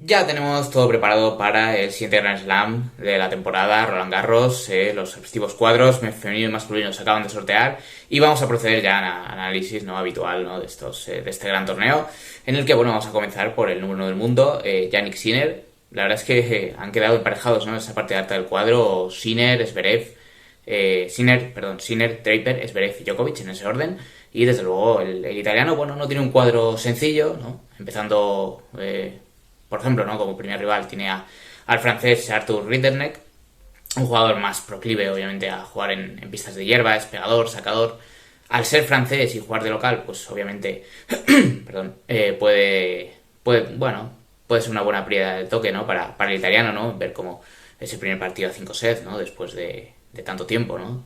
Ya tenemos todo preparado para el siguiente Grand Slam de la temporada, Roland Garros. Los respectivos cuadros femenino y masculino se acaban de sortear y vamos a proceder ya a análisis no habitual, ¿no? De este gran torneo, en el que bueno, vamos a comenzar por el número 1 del mundo, Jannik Sinner. La verdad es que han quedado emparejados, ¿no? En esa parte alta del cuadro, Sinner, Draper, Zverev y Djokovic en ese orden. Y desde luego el italiano, bueno, no tiene un cuadro sencillo, ¿no? Empezando, por ejemplo, ¿no? Como primer rival tiene al francés Arthur Rinderknech, un jugador más proclive, obviamente, a jugar en pistas de hierba, es pegador, sacador. Al ser francés y jugar de local, pues obviamente, perdón, puede ser una buena prioridad de toque, ¿no? Para el italiano, ¿no? Ver cómo es el primer partido a 5 sets, ¿no? Después de tanto tiempo, ¿no?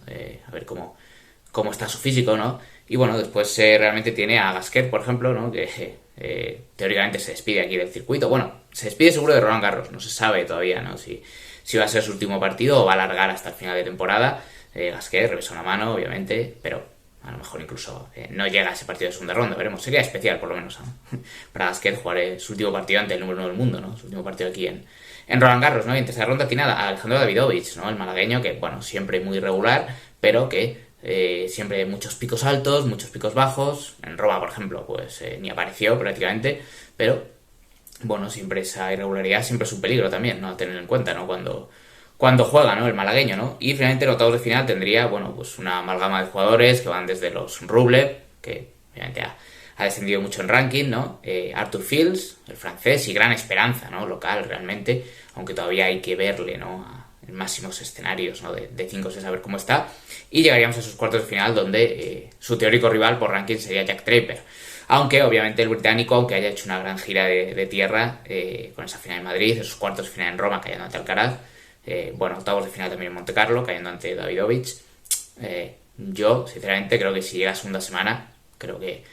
A ver cómo está su físico, ¿no? Y bueno, después realmente tiene a Gasquet, por ejemplo, ¿no? Que teóricamente se despide aquí del circuito. Bueno, se despide seguro de Roland Garros, no se sabe todavía, ¿no? Si va a ser su último partido o va a alargar hasta el final de temporada. Gasquet revesa una mano, obviamente, pero a lo mejor incluso no llega a ese partido de segunda ronda, veremos. Sería especial, por lo menos, ¿no? Para Gasquet jugar su último partido ante el número 1 del mundo, ¿no? Su último partido aquí en Roland Garros, ¿no? Y en tercera ronda tiene a Alejandro Davidovich, ¿no? El malagueño, que, bueno, siempre muy irregular, pero que siempre muchos picos altos, muchos picos bajos. En Roma, por ejemplo, pues ni apareció prácticamente, pero bueno, siempre esa irregularidad siempre es un peligro también, ¿no? A tener en cuenta, ¿no? Cuando juega, ¿no? El malagueño, ¿no? Y finalmente en octavos de final tendría, bueno, pues una amalgama de jugadores que van desde los Rublev, que obviamente ha descendido mucho en ranking, ¿no? Arthur Fils, el francés, y gran esperanza, ¿no? Local, realmente, aunque todavía hay que verle, ¿no? En máximos escenarios, ¿no? De 5 6 a ver cómo está. Y llegaríamos a sus cuartos de final, donde su teórico rival por ranking sería Jack Draper. Aunque, obviamente, el británico, aunque haya hecho una gran gira de tierra, con esa final en Madrid, esos cuartos de final en Roma, cayendo ante Alcaraz, bueno, octavos de final también en Monte Carlo, cayendo ante Davidovich. Yo, sinceramente, creo que si llega a segunda semana, creo que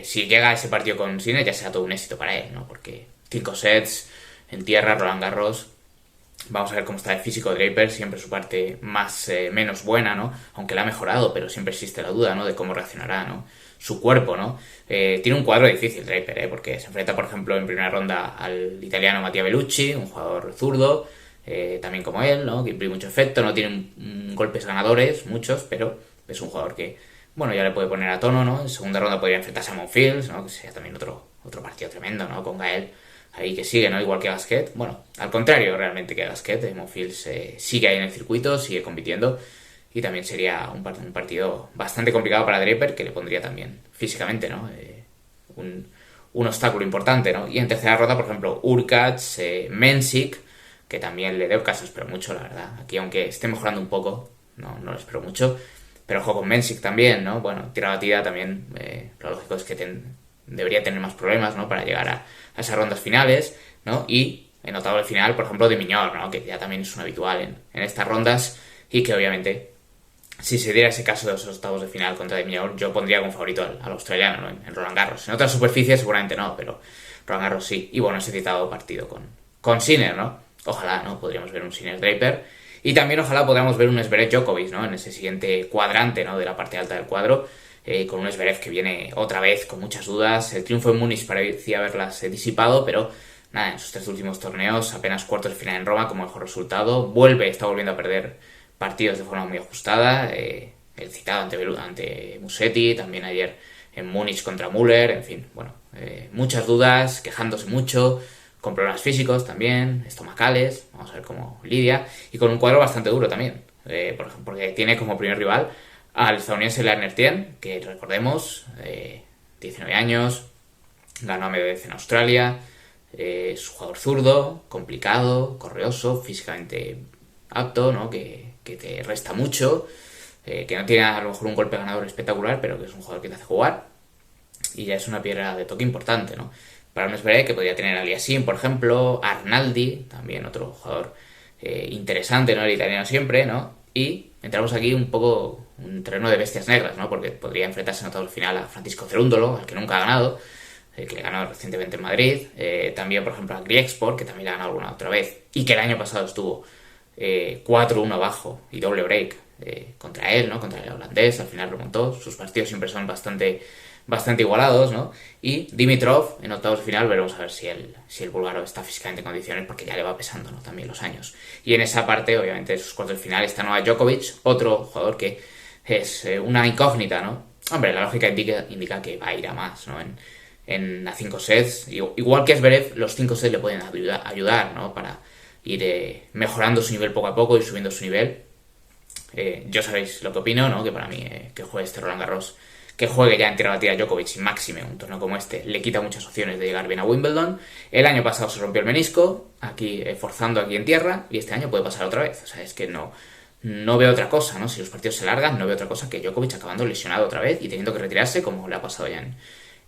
si llega a ese partido con Sinner, ya será todo un éxito para él, ¿no? Porque 5 sets en tierra, Roland Garros. Vamos a ver cómo está el físico de Draper, siempre su parte menos buena, ¿no? Aunque la ha mejorado, pero siempre existe la duda, ¿no? De cómo reaccionará, ¿no? Su cuerpo, ¿no? Tiene un cuadro difícil Draper, porque se enfrenta, por ejemplo, en primera ronda al italiano Mattia Bellucci, un jugador zurdo, también como él, ¿no? Que imprime mucho efecto, no tiene golpes ganadores, muchos, pero es un jugador que, bueno, ya le puede poner a tono, ¿no? En segunda ronda podría enfrentarse a Monfils, ¿no? Que sería también otro partido tremendo, ¿no? Con Gael ahí que sigue, ¿no? Igual que Gasquet. Bueno, al contrario realmente que Gasquet, Monfils sigue ahí en el circuito, sigue compitiendo y también sería un partido bastante complicado para Draper, que le pondría también físicamente, ¿no? Un obstáculo importante, ¿no? Y en tercera ronda, por ejemplo, Urkacz, Mensik, que también le debo caso, espero mucho, la verdad. Aquí, aunque esté mejorando un poco, no lo espero mucho, pero ojo con Mensik también, ¿no? Bueno, tira batida también, lo lógico es que debería tener más problemas, ¿no? Para llegar a esas rondas finales, ¿no? Y en octavo de final, por ejemplo, de Miñor, ¿no? Que ya también es un habitual en estas rondas y que obviamente, si se diera ese caso de esos octavos de final contra de Miñor, yo pondría como favorito al australiano, ¿no? En Roland Garros. En otras superficies seguramente no, pero Roland Garros sí. Y bueno, ese citado partido con Sinner, ¿no? Ojalá, ¿no? Podríamos ver un Sinner Draper. Y también ojalá podamos ver un Zverev Djokovic, ¿no? En ese siguiente cuadrante, ¿no? De la parte alta del cuadro. Con un Zverev que viene otra vez con muchas dudas. El triunfo en Múnich parecía haberlas disipado, pero nada, en sus 3 últimos torneos, apenas cuartos de final en Roma como mejor resultado. Está volviendo a perder partidos de forma muy ajustada. El citado ante Musetti, también ayer en Múnich contra Müller, en fin, bueno, muchas dudas, quejándose mucho, con problemas físicos también, estomacales, vamos a ver cómo lidia, y con un cuadro bastante duro también, porque tiene como primer rival al estadounidense Lerner Tien, que recordemos, 19 años, ganó a Medvedev en Australia, es un jugador zurdo, complicado, correoso, físicamente apto, ¿no? Que te resta mucho, que no tiene a lo mejor un golpe ganador espectacular, pero que es un jugador que te hace jugar, y ya es una piedra de toque importante, ¿no? Para un Zverev que podría tener a Aliassime, por ejemplo, Arnaldi, también otro jugador interesante, ¿no? El italiano siempre, ¿no? Y entramos aquí un poco un terreno de bestias negras, ¿no? Porque podría enfrentarse en octavos de final a Francisco Cerúndolo, al que nunca ha ganado, que le ganó recientemente en Madrid. También, por ejemplo, a Griegsport, que también le ha ganado alguna otra vez, y que el año pasado estuvo 4-1 abajo y doble break contra él, ¿no? Contra el holandés, al final remontó. Sus partidos siempre son bastante igualados, ¿no? Y Dimitrov en octavos de final veremos a ver si el búlgaro está físicamente en condiciones, porque ya le va pesando, ¿no? También los años. Y en esa parte, obviamente, de sus cuartos de final está Novak Djokovic, otro jugador que es una incógnita, ¿no? Hombre, la lógica indica que va a ir a más, ¿no? En a 5 sets. Igual que Zverev, los 5 sets le pueden ayudar, ¿no? Para ir mejorando su nivel poco a poco y subiendo su nivel. Yo sabéis lo que opino, ¿no? Que para mí que juegue este Roland Garros, que juegue ya en tierra batida Djokovic y máxime un torneo como este, le quita muchas opciones de llegar bien a Wimbledon. El año pasado se rompió el menisco, aquí forzando aquí en tierra, y este año puede pasar otra vez. O sea, es que no veo otra cosa, ¿no? Si los partidos se largan, no veo otra cosa que Djokovic acabando lesionado otra vez y teniendo que retirarse, como le ha pasado ya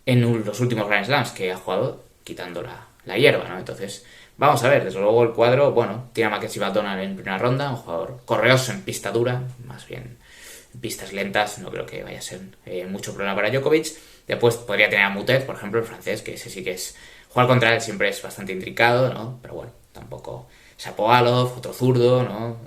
en los últimos Grand Slams, que ha jugado quitando la hierba, ¿no? Entonces, vamos a ver, desde luego el cuadro, bueno, tiene a Mackenzie Donald en primera ronda, un jugador correoso en pista dura, más bien en pistas lentas, no creo que vaya a ser mucho problema para Djokovic. Después podría tener a Mutet, por ejemplo, el francés, que ese sí que es... Jugar contra él siempre es bastante intrincado, ¿no? Pero bueno, tampoco... Shapovalov, otro zurdo, ¿no?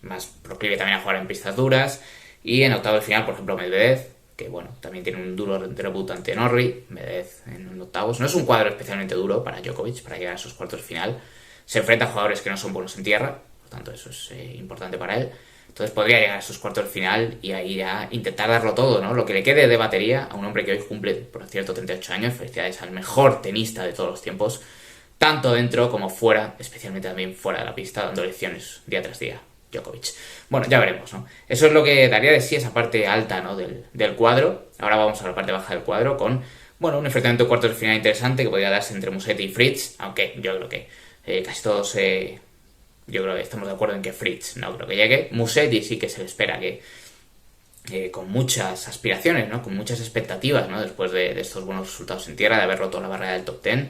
Más proclive también a jugar en pistas duras. Y en octavo de final, por ejemplo, Medvedev, que bueno, también tiene un duro debut ante Norrie. Medvedev en octavos. No es un cuadro especialmente duro para Djokovic, para llegar a esos cuartos de final. Se enfrenta a jugadores que no son buenos en tierra, por tanto eso es importante para él. Entonces podría llegar a esos cuartos de final y ahí ya intentar darlo todo, ¿no? Lo que le quede de batería a un hombre que hoy cumple, por cierto, 38 años. Felicidades al mejor tenista de todos los tiempos, tanto dentro como fuera, especialmente también fuera de la pista, dando lecciones día tras día, Djokovic. Bueno, ya veremos, ¿no? Eso es lo que daría de sí esa parte alta, ¿no? del cuadro. Ahora vamos a la parte baja del cuadro con, bueno, un enfrentamiento de cuartos de final interesante que podría darse entre Musetti y Fritz, aunque yo creo que casi todos... yo creo que estamos de acuerdo en que Fritz no creo que llegue. Musetti sí que se le espera que con muchas aspiraciones, ¿no? Con muchas expectativas, ¿no? Después de estos buenos resultados en tierra, de haber roto la barrera del top 10,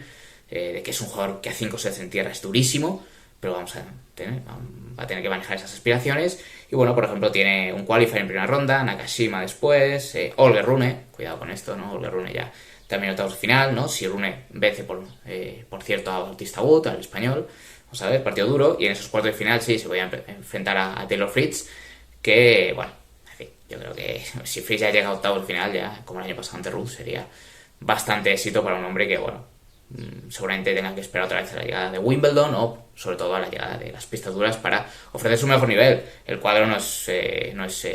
de que es un jugador que a 5 sets en tierra es durísimo, pero va a tener que manejar esas aspiraciones. Y bueno, por ejemplo, tiene un qualifier en primera ronda, Nakashima después, Holger Rune, cuidado con esto, ¿no? Holger Rune ya también octavos de final, ¿no? Si Rune vence, por cierto, a Bautista Agut, al español, vamos a ver, partido duro, y en esos cuartos de final sí se voy a enfrentar a Taylor Fritz, que, bueno, en fin, yo creo que si Fritz ya llega a octavos de final, ya como el año pasado ante Ruth, sería bastante éxito para un hombre que, bueno, seguramente tenga que esperar otra vez a la llegada de Wimbledon o sobre todo a la llegada de las pistas duras para ofrecer su mejor nivel. El cuadro no es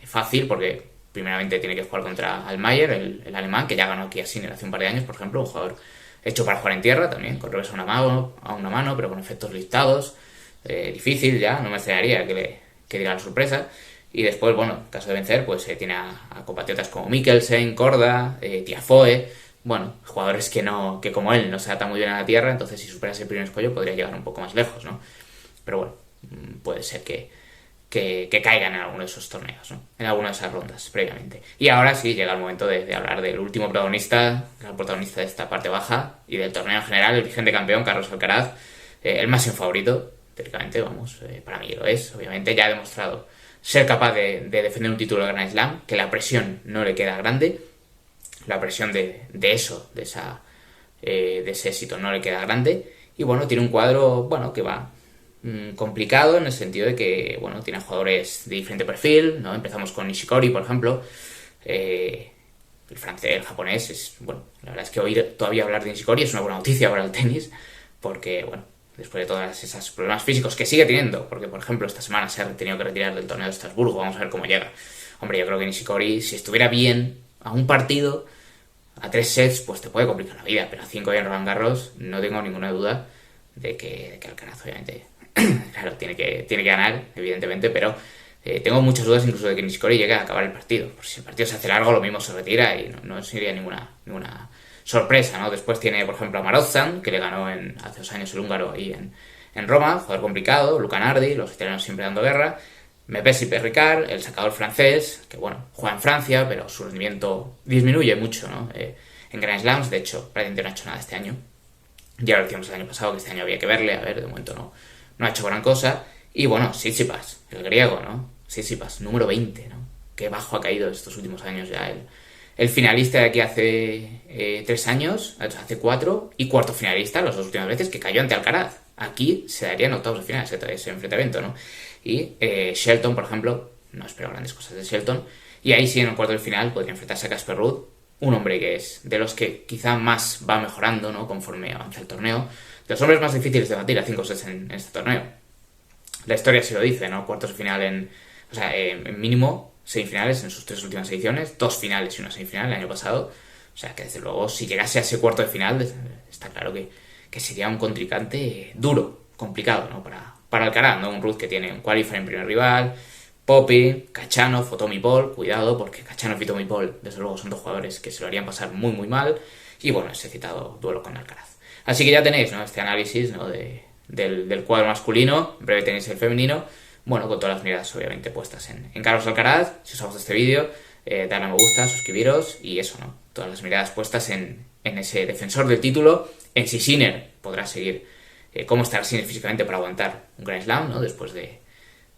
fácil porque primeramente tiene que jugar contra Altmaier, el alemán, que ya ganó aquí a Sinner hace un par de años, por ejemplo, un jugador hecho para jugar en tierra también, con revés a una mano, pero con efectos listados, difícil ya, no me extrañaría que diera la sorpresa. Y después, bueno, en caso de vencer, pues tiene a compatriotas como Mikkelsen, Korda, Tiafoe, bueno, jugadores que como él no se ata muy bien a la tierra, entonces si superas el primer escollo podría llegar un poco más lejos, ¿no? Pero bueno, puede ser que caigan en alguno de esos torneos, ¿no? En alguna de esas rondas previamente. Y ahora sí llega el momento de hablar del último protagonista, el protagonista de esta parte baja y del torneo en general, el vigente campeón, Carlos Alcaraz, el máximo favorito, teóricamente, vamos, para mí lo es, obviamente, ya ha demostrado ser capaz de defender un título de Grand Slam, que la presión no le queda grande, la presión de ese éxito no le queda grande, y bueno, tiene un cuadro, bueno, que va complicado en el sentido de que, bueno, tiene jugadores de diferente perfil, ¿no? Empezamos con Nishikori, por ejemplo, el francés, el japonés, bueno, la verdad es que oír todavía hablar de Nishikori es una buena noticia para el tenis, porque, bueno, después de todos esos problemas físicos que sigue teniendo, porque, por ejemplo, esta semana se ha tenido que retirar del torneo de Estrasburgo, vamos a ver cómo llega. Hombre, yo creo que Nishikori, si estuviera bien a un partido, a 3 sets, pues te puede complicar la vida, pero a 5 ya en Roland Garros no tengo ninguna duda de que Alcaraz, obviamente, claro, tiene que ganar, evidentemente, pero tengo muchas dudas incluso de que Nishikori llegue a acabar el partido. Por si el partido se hace largo, lo mismo se retira y no sería ninguna sorpresa, ¿no? Después tiene, por ejemplo, a Marozsan, que le ganó hace 2 años el húngaro ahí en Roma, jugador complicado, Luca Nardi, los italianos siempre dando guerra, Mepesi Perricard, el sacador francés, que bueno, juega en Francia, pero su rendimiento disminuye mucho, ¿no? En Grand Slams, de hecho, prácticamente no ha hecho nada este año. Ya lo decíamos el año pasado, que este año había que verle, a ver, de momento no ha hecho gran cosa. Y bueno, Tsitsipas, el griego, ¿no? Tsitsipas, número 20, ¿no? Qué bajo ha caído estos últimos años ya el finalista de aquí hace 3 años, hace 4, y cuarto finalista las 2 últimas veces, que cayó ante Alcaraz. aquí se daría en octavos de final ese enfrentamiento, ¿no? Y Shelton, por ejemplo, no espero grandes cosas de Shelton, y ahí sí en el cuarto de final podría enfrentarse a Casper Ruud, un hombre que es de los que quizá más va mejorando, ¿no? Conforme avanza el torneo, de los hombres más difíciles de batir a 5 sets en este torneo. La historia se lo dice, ¿no? Cuartos de final en mínimo semifinales en sus 3 últimas ediciones, 2 finales y una semifinal el año pasado. O sea que desde luego si llegase a ese cuarto de final está claro que sería un contrincante duro, complicado, ¿no? Para Alcaraz, ¿no? Un Ruud que tiene un qualifier en primer rival, Poppy, Khachanov, Tommy Paul, cuidado porque Khachanov y Tommy Paul desde luego son 2 jugadores que se lo harían pasar muy muy mal, y bueno, ese citado duelo con Alcaraz. Así que ya tenéis, ¿no? Este análisis, ¿no? del cuadro masculino, en breve tenéis el femenino, bueno, con todas las miradas obviamente puestas en Carlos Alcaraz. Si os ha gustado este vídeo, darle a me gusta, suscribiros y eso, ¿no? Todas las miradas puestas en ese defensor del título, en si Sinner podrá seguir, cómo estará Sinner físicamente para aguantar un Grand Slam, ¿no? Después de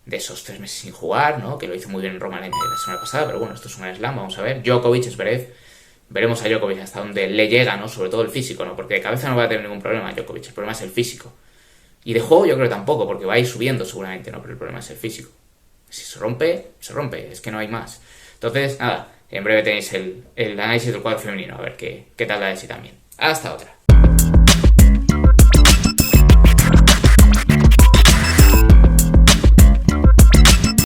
esos 3 meses sin jugar, ¿no? Que lo hizo muy bien en Roma la semana pasada, pero bueno, esto es un Grand Slam, vamos a ver. Djokovic, Zverev, veremos a Djokovic hasta donde le llega, ¿no? Sobre todo el físico, ¿no? Porque de cabeza no va a tener ningún problema Djokovic, el problema es el físico. Y de juego yo creo que tampoco, porque va a ir subiendo seguramente, ¿no? Pero el problema es el físico. Si se rompe, se rompe, es que no hay más. Entonces, nada, en breve tenéis el análisis del cuadro femenino, a ver qué tal la de sí también. Hasta otra.